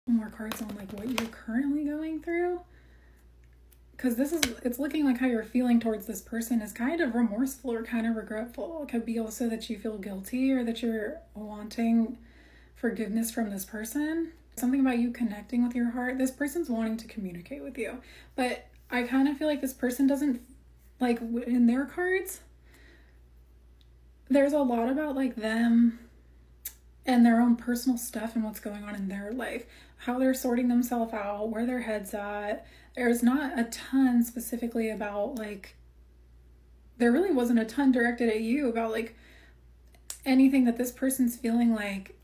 More cards on like what you're currently going through, because it's looking like how you're feeling towards this person is kind of remorseful or kind of regretful. It could be also that you feel guilty or that you're wanting forgiveness from this person. Something about you connecting with your heart. This person's wanting to communicate with you, but I kind of feel like this person doesn't, like in their cards, there's a lot about like them and their own personal stuff and what's going on in their life, how they're sorting themselves out, where their head's at. There's not a ton specifically about like, there really wasn't a ton directed at you about like anything that this person's feeling like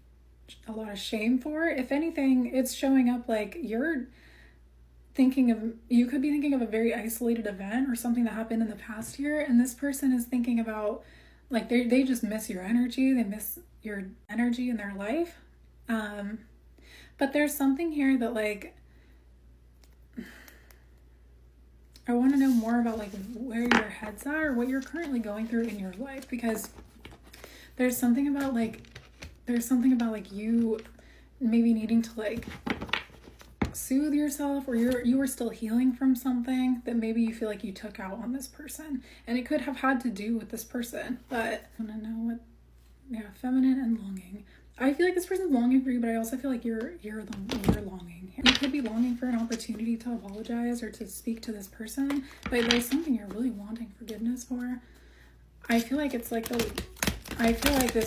a lot of shame for. If anything, it's showing up like you could be thinking of a very isolated event or something that happened in the past year, and this person is thinking about like they just miss your energy. They miss your energy in their life. But there's something here that like I want to know more about like where your head's at or what you're currently going through in your life, because there's something about like you maybe needing to like soothe yourself, or you were still healing from something that maybe you feel like you took out on this person, and it could have had to do with this person. But I want to know what, feminine and longing. I feel like this person's longing for you, but I also feel like you're longing. You could be longing for an opportunity to apologize or to speak to this person, but there's something you're really wanting forgiveness for. I feel like this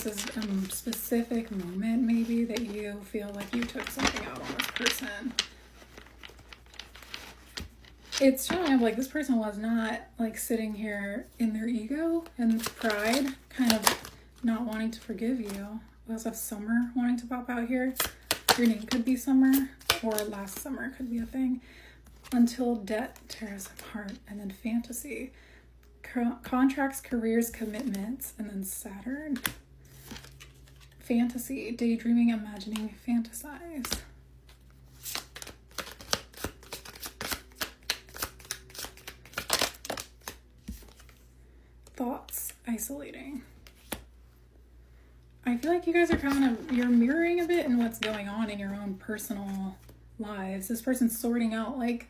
is a specific moment maybe that you feel like you took something out on this person. It's showing up like this person was not like sitting here in their ego and pride, kind of not wanting to forgive you. We also have Summer wanting to pop out here. Your name could be Summer, or last summer could be a thing. Until debt tears apart, and then fantasy. Contracts, careers, commitments, and then Saturn. Fantasy, daydreaming, imagining, fantasize. Thoughts, isolating. I feel like you guys are you're mirroring a bit in what's going on in your own personal lives. This person's sorting out like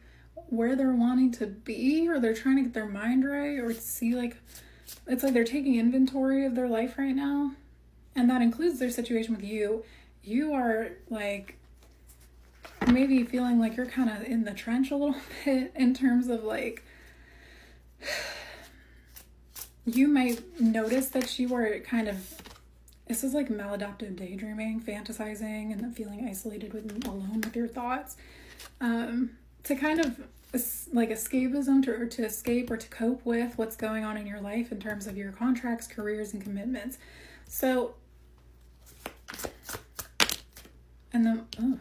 where they're wanting to be, or they're trying to get their mind right, or to see like, it's like they're taking inventory of their life right now. And that includes their situation with you. You are like maybe feeling like you're kind of in the trench a little bit in terms of like, you might notice that you were kind of, this is like maladaptive daydreaming, fantasizing, and feeling isolated alone with your thoughts. To kind of like escapism, to escape or to cope with what's going on in your life in terms of your contracts, careers, and commitments. So, and then,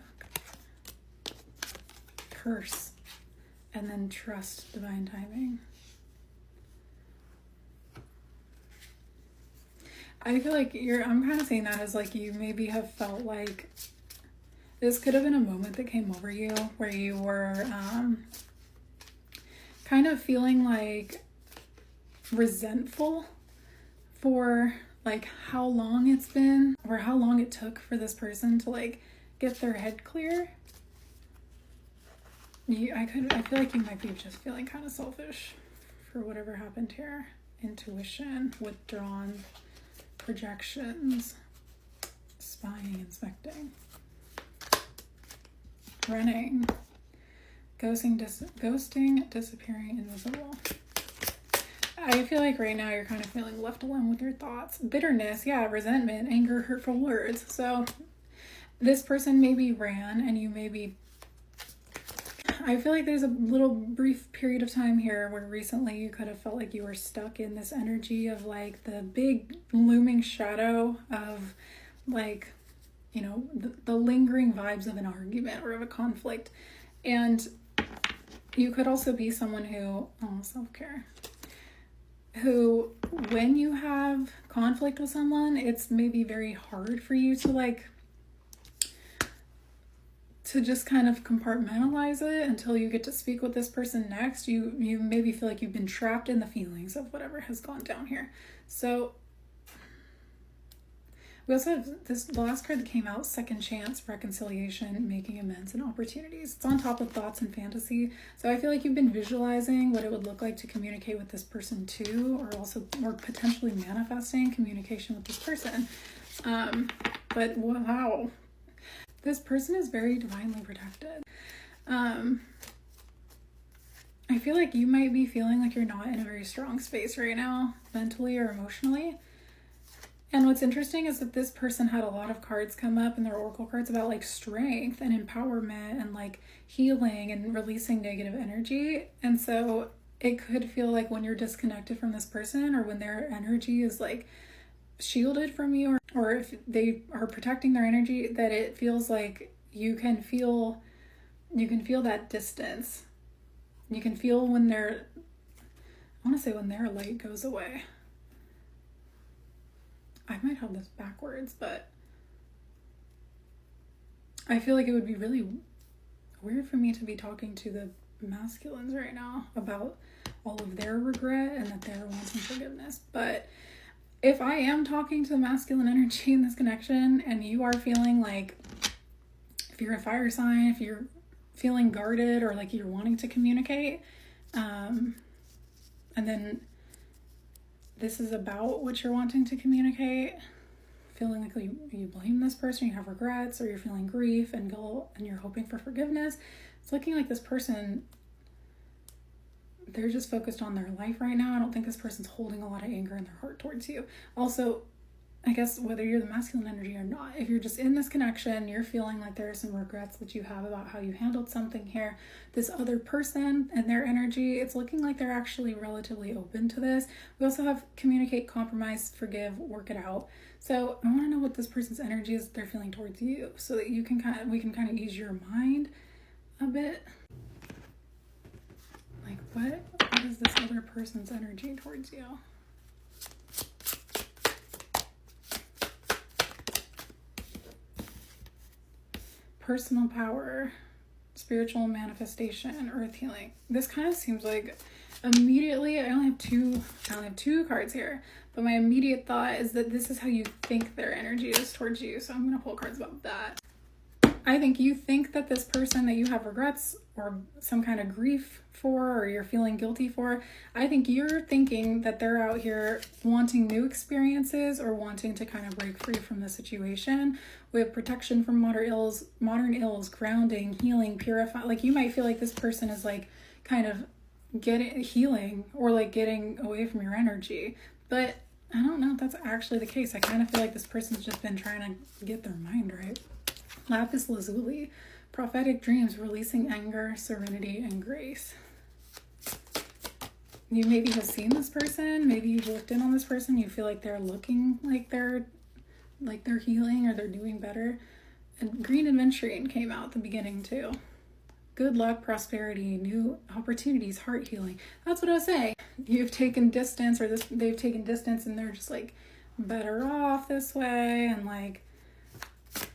curse, and then trust divine timing. I feel like I'm kind of saying that as like you maybe have felt like this could have been a moment that came over you where you were kind of feeling like resentful for like how long it's been, or how long it took for this person to like get their head clear. I feel like you might be just feeling kind of selfish for whatever happened here. Intuition, withdrawn, projections, spying, inspecting, running, ghosting, disappearing, invisible. I feel like right now you're kind of feeling left alone with your thoughts. Bitterness, resentment, anger, hurtful words. So this person maybe ran, and you maybe, I feel like there's a little brief period of time here where recently you could have felt like you were stuck in this energy of like the big looming shadow of like, the lingering vibes of an argument or of a conflict. And you could also be someone who, self-care, who when you have conflict with someone, it's maybe very hard for you to just kind of compartmentalize it until you get to speak with this person next. You maybe feel like you've been trapped in the feelings of whatever has gone down here. So We also have this, the last card that came out, second chance, reconciliation, making amends, and opportunities. It's on top of thoughts and fantasy. So I feel like you've been visualizing what it would look like to communicate with this person too, or potentially manifesting communication with this person. But wow, this person is very divinely protected. I feel like you might be feeling like you're not in a very strong space right now, mentally or emotionally. And what's interesting is that this person had a lot of cards come up in their oracle cards about like strength and empowerment and like healing and releasing negative energy. And so it could feel like when you're disconnected from this person, or when their energy is like shielded from you, or if they are protecting their energy, that it feels like you can feel that distance. You can feel when their light goes away. I might have this backwards, but I feel like it would be really weird for me to be talking to the masculines right now about all of their regret and that they're wanting forgiveness. But if I am talking to the masculine energy in this connection, and you are feeling like, if you're a fire sign, if you're feeling guarded or like you're wanting to communicate, and then this is about what you're wanting to communicate, feeling like you blame this person, you have regrets, or you're feeling grief and guilt and you're hoping for forgiveness, it's looking like this person, they're just focused on their life right now. I don't think this person's holding a lot of anger in their heart towards you. Also, I guess whether you're the masculine energy or not, if you're just in this connection, you're feeling like there are some regrets that you have about how you handled something here. This other person and their energy, it's looking like they're actually relatively open to this. We also have communicate, compromise, forgive, work it out. So I want to know what this person's energy is they're feeling towards you, so that we can kind of ease your mind a bit. Like what is this other person's energy towards you? Personal power, spiritual manifestation, earth healing. This kind of seems like immediately, I only have two cards here, but my immediate thought is that this is how you think their energy is towards you. So I'm going to pull cards about that. I think you think that this person that you have regrets or some kind of grief for, or you're feeling guilty for, I think you're thinking that they're out here wanting new experiences or wanting to kind of break free from the situation with protection from modern ills, grounding, healing, purifying. Like you might feel like this person is like kind of healing or like getting away from your energy, but I don't know if that's actually the case. I kind of feel like this person's just been trying to get their mind right. Lapis lazuli, prophetic dreams, releasing anger, serenity, and grace. You maybe have seen this person, maybe you've looked in on this person, you feel like they're looking like they're healing or they're doing better. And green adventuring came out at the beginning too. Good luck, prosperity, new opportunities, heart healing. That's what I was saying. You've taken distance, or they've taken distance, and they're just like better off this way, and like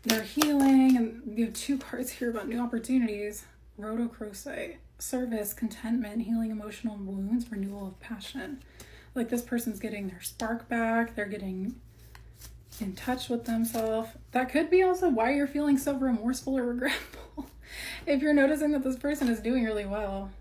they're healing. And you have two cards here about new opportunities. Rhodochrosite, service, contentment, healing emotional wounds, renewal of passion. Like this person's getting their spark back. They're getting in touch with themselves. That could be also why you're feeling so remorseful or regretful. If you're noticing that this person is doing really well.